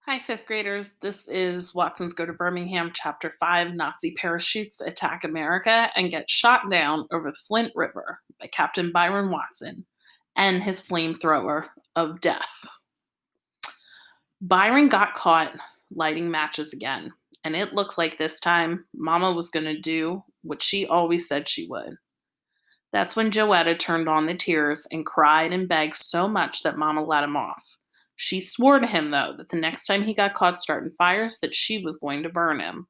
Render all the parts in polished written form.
Hi, fifth graders. This is Watson's Go to Birmingham, Chapter 5 Nazi Parachutes Attack America and Get Shot Down Over the Flint River by Captain Byron Watson and his flamethrower of death. Byron got caught lighting matches again, and it looked like this time Mama was going to do what she always said she would. That's when Joetta turned on the tears and cried and begged so much that Mama let him off. She swore to him, though, that the next time he got caught starting fires, that she was going to burn him.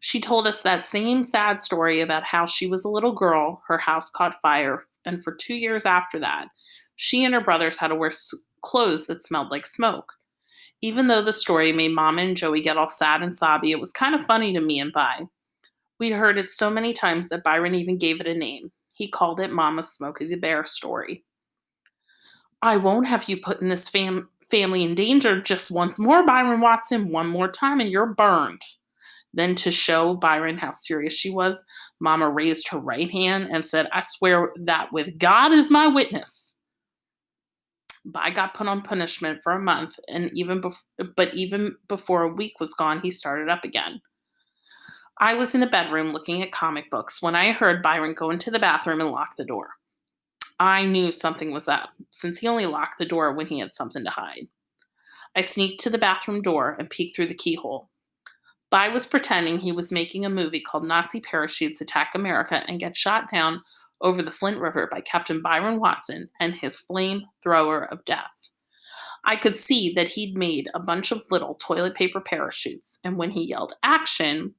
She told us that same sad story about how she was a little girl, her house caught fire, and for 2 years after that, she and her brothers had to wear clothes that smelled like smoke. Even though the story made Mama and Joey get all sad and sobby, it was kind of funny to me and Vi. We'd heard it so many times that Byron even gave it a name. He called it Mama's Smokey the Bear story. I won't have you putting this family in danger just once more, Byron Watson. One more time and you're burned. Then, to show Byron how serious she was, Mama raised her right hand and said, I swear that with God as my witness. By got put on punishment for a month, and even before a week was gone, he started up again. I was in the bedroom looking at comic books when I heard Byron go into the bathroom and lock the door. I knew something was up, since he only locked the door when he had something to hide. I sneaked to the bathroom door and peeked through the keyhole. By was pretending he was making a movie called Nazi Parachutes Attack America and Get Shot Down Over the Flint River by Captain Byron Watson and his flamethrower of death. I could see that he'd made a bunch of little toilet paper parachutes, and when he yelled action,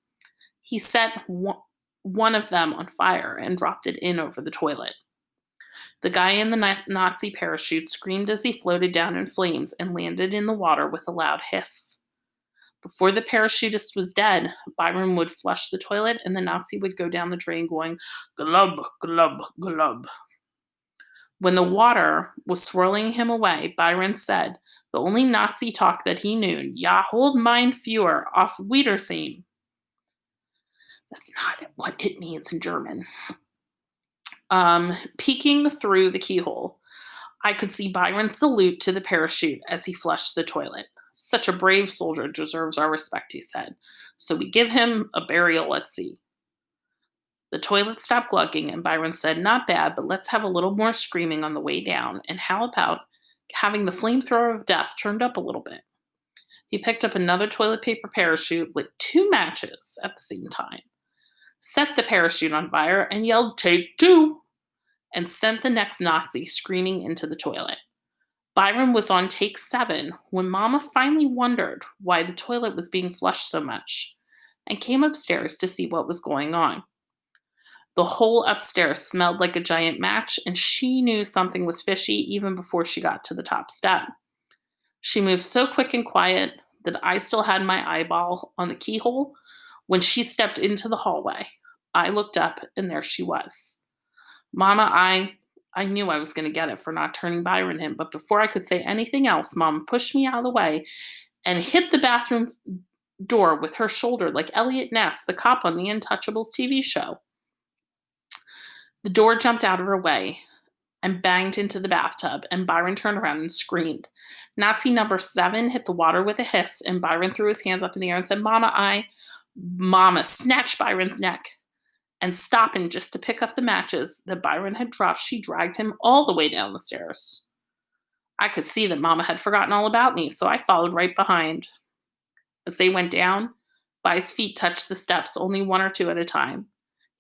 he set one of them on fire and dropped it in over the toilet. The guy in the Nazi parachute screamed as he floated down in flames and landed in the water with a loud hiss. Before the parachutist was dead, Byron would flush the toilet and the Nazi would go down the drain going, glub, glub, glub. When the water was swirling him away, Byron said, the only Nazi talk that he knew, Ja, hold mein Führer, auf Wiedersehen. That's not what it means in German. Peeking through the keyhole, I could see Byron's salute to the parachute as he flushed the toilet. Such a brave soldier deserves our respect, he said. So we give him a burial at sea. The toilet stopped glugging, and Byron said, not bad, but let's have a little more screaming on the way down. And how about having the flamethrower of death turned up a little bit? He picked up another toilet paper parachute, lit 2 matches at the same time, set the parachute on fire, and yelled, take 2, and sent the next Nazi screaming into the toilet. Byron was on take 7 when Mama finally wondered why the toilet was being flushed so much and came upstairs to see what was going on. The whole upstairs smelled like a giant match, and she knew something was fishy even before she got to the top step. She moved so quick and quiet that I still had my eyeball on the keyhole when she stepped into the hallway. I looked up, and there she was. Mama, I knew I was going to get it for not turning Byron in, but before I could say anything else, Mom pushed me out of the way and hit the bathroom door with her shoulder like Elliot Ness, the cop on the Untouchables TV show. The door jumped out of her way and banged into the bathtub, and Byron turned around and screamed. Nazi number 7 hit the water with a hiss, and Byron threw his hands up in the air and said, Mama snatched Byron's neck. And stopping just to pick up the matches that Byron had dropped, she dragged him all the way down the stairs. I could see that Mama had forgotten all about me, so I followed right behind. As they went down, By's feet touched the steps only 1 or 2 at a time.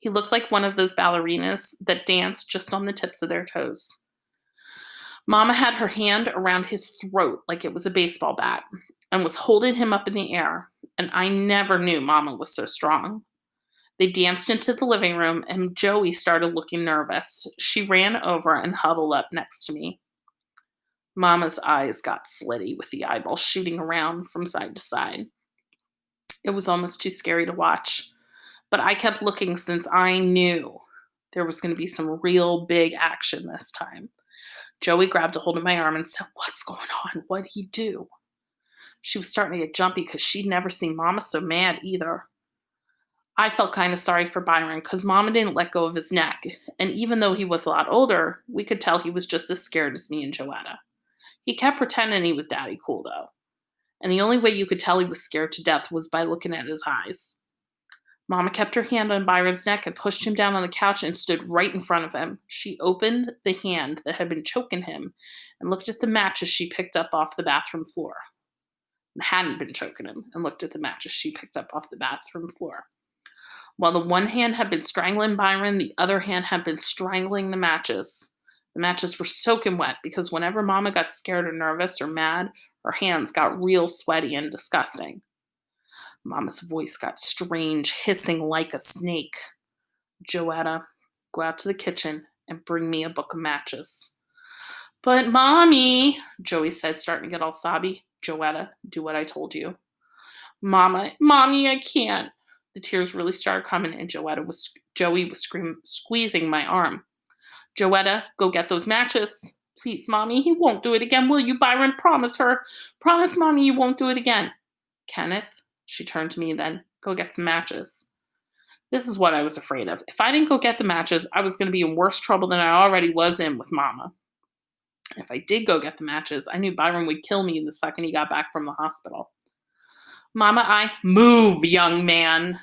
He looked like one of those ballerinas that dance just on the tips of their toes. Mama had her hand around his throat like it was a baseball bat and was holding him up in the air, and I never knew Mama was so strong. They danced into the living room, and Joey started looking nervous. She ran over and huddled up next to me. Mama's eyes got slitty with the eyeballs shooting around from side to side. It was almost too scary to watch, but I kept looking since I knew there was going to be some real big action this time. Joey grabbed a hold of my arm and said, what's going on? What'd he do? She was starting to get jumpy because she'd never seen Mama so mad either. I felt kind of sorry for Byron because Mama didn't let go of his neck, and even though he was a lot older, we could tell he was just as scared as me and Joetta. He kept pretending he was daddy cool, though. And the only way you could tell he was scared to death was by looking at his eyes. Mama kept her hand on Byron's neck and pushed him down on the couch and stood right in front of him. She opened the hand that had been choking him and looked at the matches she picked up off the bathroom floor. And hadn't been choking him, and looked at the matches she picked up off the bathroom floor. While the one hand had been strangling Byron, the other hand had been strangling the matches. The matches were soaking wet because whenever Mama got scared or nervous or mad, her hands got real sweaty and disgusting. Mama's voice got strange, hissing like a snake. Joetta, go out to the kitchen and bring me a book of matches. But Mommy, Joey said, starting to get all sobby. Joetta, do what I told you. Mommy, I can't. The tears really started coming, and Joey was squeezing my arm. Joetta, go get those matches. Please, Mommy, he won't do it again, will you, Byron? Promise her. Promise, Mommy, you won't do it again. Kenneth, she turned to me then, go get some matches. This is what I was afraid of. If I didn't go get the matches, I was going to be in worse trouble than I already was in with Mama. If I did go get the matches, I knew Byron would kill me the second he got back from the hospital. Mama, move, young man.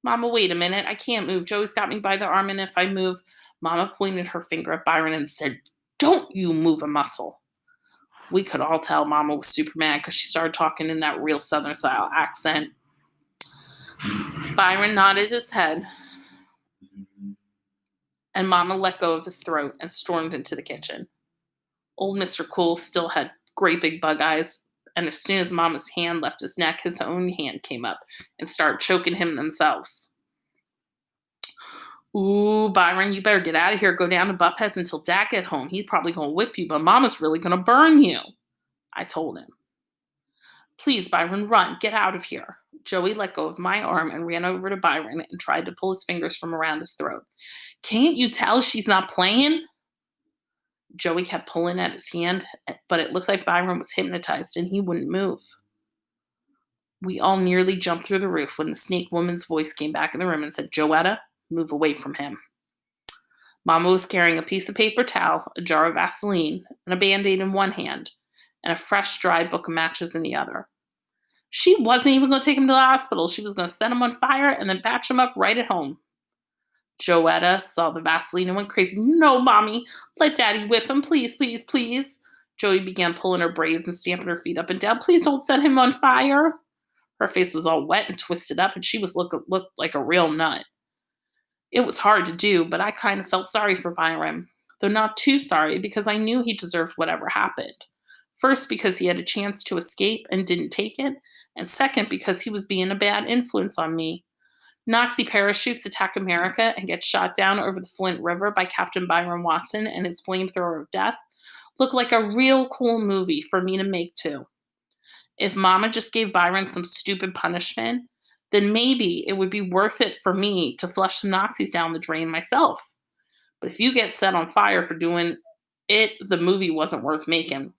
Mama, wait a minute. I can't move. Joey's got me by the arm, and if I move, Mama pointed her finger at Byron and said, don't you move a muscle. We could all tell Mama was super mad because she started talking in that real Southern style accent. Byron nodded his head, and Mama let go of his throat and stormed into the kitchen. Old Mr. Cool still had great big bug eyes, and as soon as Mama's hand left his neck, his own hand came up and started choking him themselves. Ooh, Byron, you better get out of here. Go down to Buphead's until Dad get home. He's probably going to whip you, but Mama's really going to burn you, I told him. Please, Byron, run. Get out of here. Joey let go of my arm and ran over to Byron and tried to pull his fingers from around his throat. Can't you tell she's not playing? Joey kept pulling at his hand, but it looked like Byron was hypnotized and he wouldn't move. We all nearly jumped through the roof when the snake woman's voice came back in the room and said, Joetta, move away from him. Mama was carrying a piece of paper towel, a jar of Vaseline, and a Band-Aid in one hand, and a fresh, dry book of matches in the other. She wasn't even going to take him to the hospital. She was going to set him on fire and then patch him up right at home. Joetta saw the Vaseline and went crazy. No, Mommy, let Daddy whip him, please, please, please. Joey began pulling her braids and stamping her feet up and down. Please don't set him on fire. Her face was all wet and twisted up, and she looked like a real nut. It was hard to do, but I kind of felt sorry for Byron, though not too sorry because I knew he deserved whatever happened. First, because he had a chance to escape and didn't take it, and second, because he was being a bad influence on me. Nazi parachutes attack America and get shot down over the Flint River by Captain Byron Watson and his flamethrower of death looked like a real cool movie for me to make too. If Mama just gave Byron some stupid punishment, then maybe it would be worth it for me to flush some Nazis down the drain myself. But if you get set on fire for doing it, the movie wasn't worth making.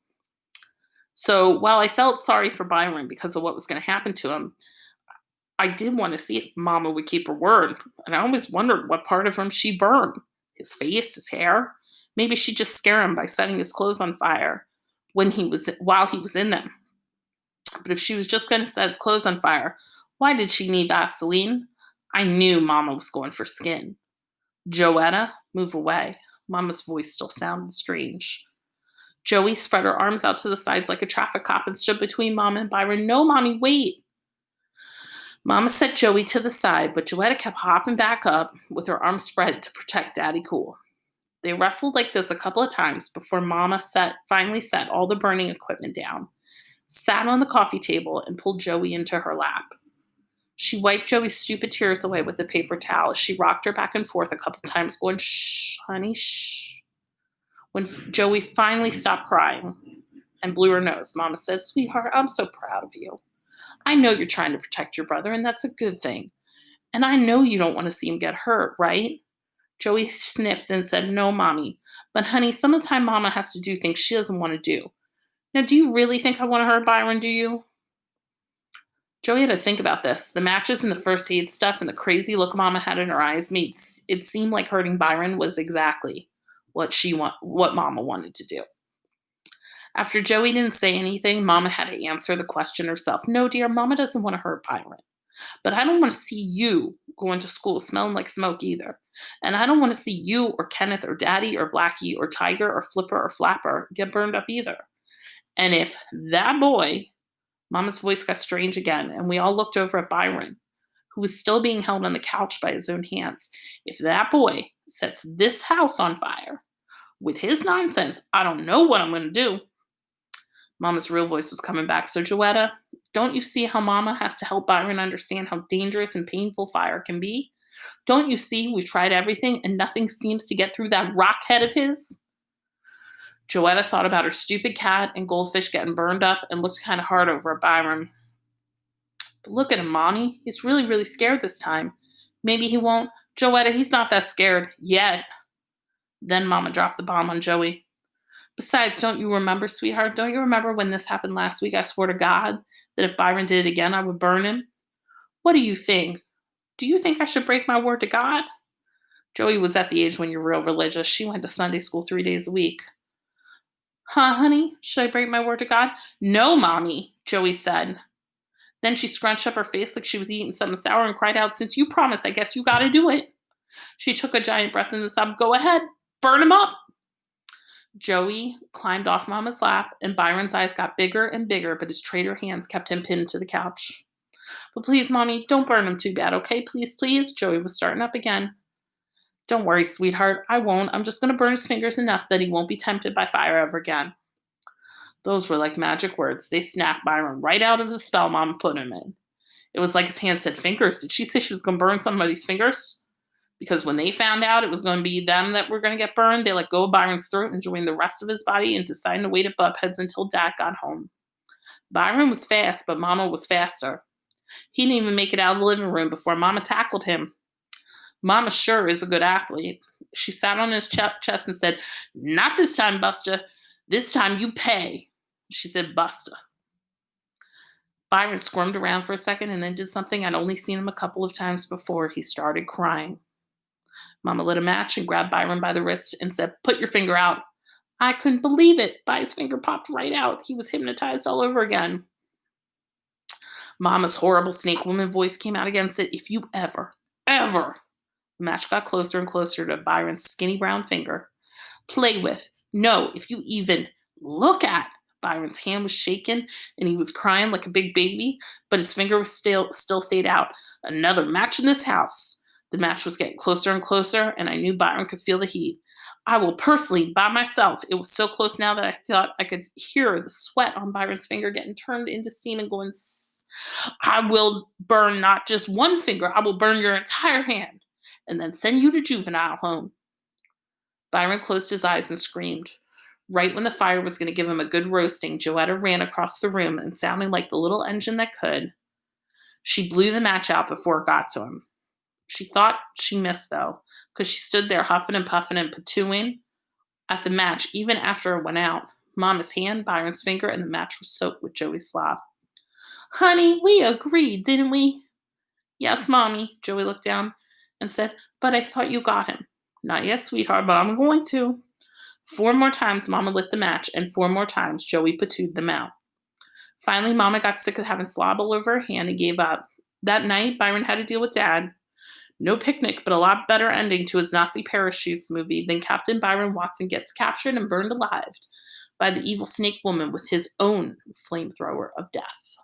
So while I felt sorry for Byron because of what was going to happen to him, I did want to see if Mama would keep her word. And I always wondered what part of him she burned. His face, his hair. Maybe she'd just scare him by setting his clothes on fire while he was in them. But if she was just going to set his clothes on fire, why did she need Vaseline? I knew Mama was going for skin. Joetta, move away. Mama's voice still sounded strange. Joey spread her arms out to the sides like a traffic cop and stood between Mama and Byron. No, Mommy, wait. Mama set Joey to the side, but Joetta kept hopping back up with her arms spread to protect Daddy Cool. They wrestled like this a couple of times before Mama finally set all the burning equipment down, sat on the coffee table, and pulled Joey into her lap. She wiped Joey's stupid tears away with a paper towel as she rocked her back and forth a couple times, going, shh, honey, shh. When Joey finally stopped crying and blew her nose, Mama said, sweetheart, I'm so proud of you. I know you're trying to protect your brother, and that's a good thing. And I know you don't want to see him get hurt, right? Joey sniffed and said, no, Mommy. But honey, some of the time Mama has to do things she doesn't want to do. Now, do you really think I want to hurt Byron, do you? Joey had to think about this. The matches and the first aid stuff and the crazy look Mama had in her eyes made it seem like hurting Byron was exactly what Mama wanted to do. After Joey didn't say anything, Mama had to answer the question herself. No, dear, Mama doesn't want to hurt Byron. But I don't want to see you going to school smelling like smoke either. And I don't want to see you or Kenneth or Daddy or Blackie or Tiger or Flipper or Flapper get burned up either. And if that boy, Mama's voice got strange again, and we all looked over at Byron, who was still being held on the couch by his own hands. If that boy sets this house on fire with his nonsense, I don't know what I'm going to do. Mama's real voice was coming back. So, Joetta, don't you see how Mama has to help Byron understand how dangerous and painful fire can be? Don't you see we've tried everything and nothing seems to get through that rock head of his? Joetta thought about her stupid cat and goldfish getting burned up and looked kind of hard over at Byron. But look at him, Mommy. He's really, really scared this time. Maybe he won't. Joetta, he's not that scared yet. Then Mama dropped the bomb on Joey. Besides, don't you remember, sweetheart? Don't you remember when this happened last week? I swore to God that if Byron did it again, I would burn him. What do you think? Do you think I should break my word to God? Joey was at the age when you're real religious. She went to Sunday school 3 days a week. Huh, honey? Should I break my word to God? No, Mommy, Joey said. Then she scrunched up her face like she was eating something sour and cried out, since you promised, I guess you gotta do it. She took a giant breath and sobbed, go ahead, burn him up. Joey climbed off Mama's lap, and Byron's eyes got bigger and bigger, but his traitor hands kept him pinned to the couch. But please, Mommy, don't burn him too bad, okay? Please, please. Joey was starting up again. Don't worry, sweetheart. I won't. I'm just going to burn his fingers enough that he won't be tempted by fire ever again. Those were like magic words. They snapped Byron right out of the spell Mama put him in. It was like his hand said fingers. Did she say she was going to burn somebody's fingers? Because when they found out it was going to be them that were going to get burned, they let go of Byron's throat and joined the rest of his body and decided to wait at butt heads until Dad got home. Byron was fast, but Mama was faster. He didn't even make it out of the living room before Mama tackled him. Mama sure is a good athlete. She sat on his chest and said, not this time, Buster. This time you pay. She said, Buster. Byron squirmed around for a second and then did something I'd only seen him a couple of times before. He started crying. Mama lit a match and grabbed Byron by the wrist and said, put your finger out. I couldn't believe it. By's finger popped right out. He was hypnotized all over again. Mama's horrible snake woman voice came out again and said, if you ever. The match got closer and closer to Byron's skinny brown finger. Play with. No, if you even look at. Byron's hand was shaking and he was crying like a big baby, but his finger was still stayed out. Another match in this house. The match was getting closer and closer, and I knew Byron could feel the heat. I will personally, by myself. It was so close now that I thought I could hear the sweat on Byron's finger getting turned into steam and going, I will burn not just one finger, I will burn your entire hand, and then send you to juvenile home. Byron closed his eyes and screamed. Right when the fire was going to give him a good roasting, Joetta ran across the room and, sounding like the little engine that could, she blew the match out before it got to him. She thought she missed, though, because she stood there huffing and puffing and patooing at the match even after it went out. Mama's hand, Byron's finger, and the match was soaked with Joey's slop. Honey, we agreed, didn't we? Yes, Mommy. Joey looked down and said, but I thought you got him. Not yet, sweetheart, but I'm going to. 4 more times Mama lit the match, and 4 more times Joey patooed them out. Finally, Mama got sick of having slob all over her hand and gave up. That night, Byron had to deal with Dad. No picnic, but a lot better ending to his Nazi parachutes movie than Captain Byron Watson gets captured and burned alive by the evil snake woman with his own flamethrower of death.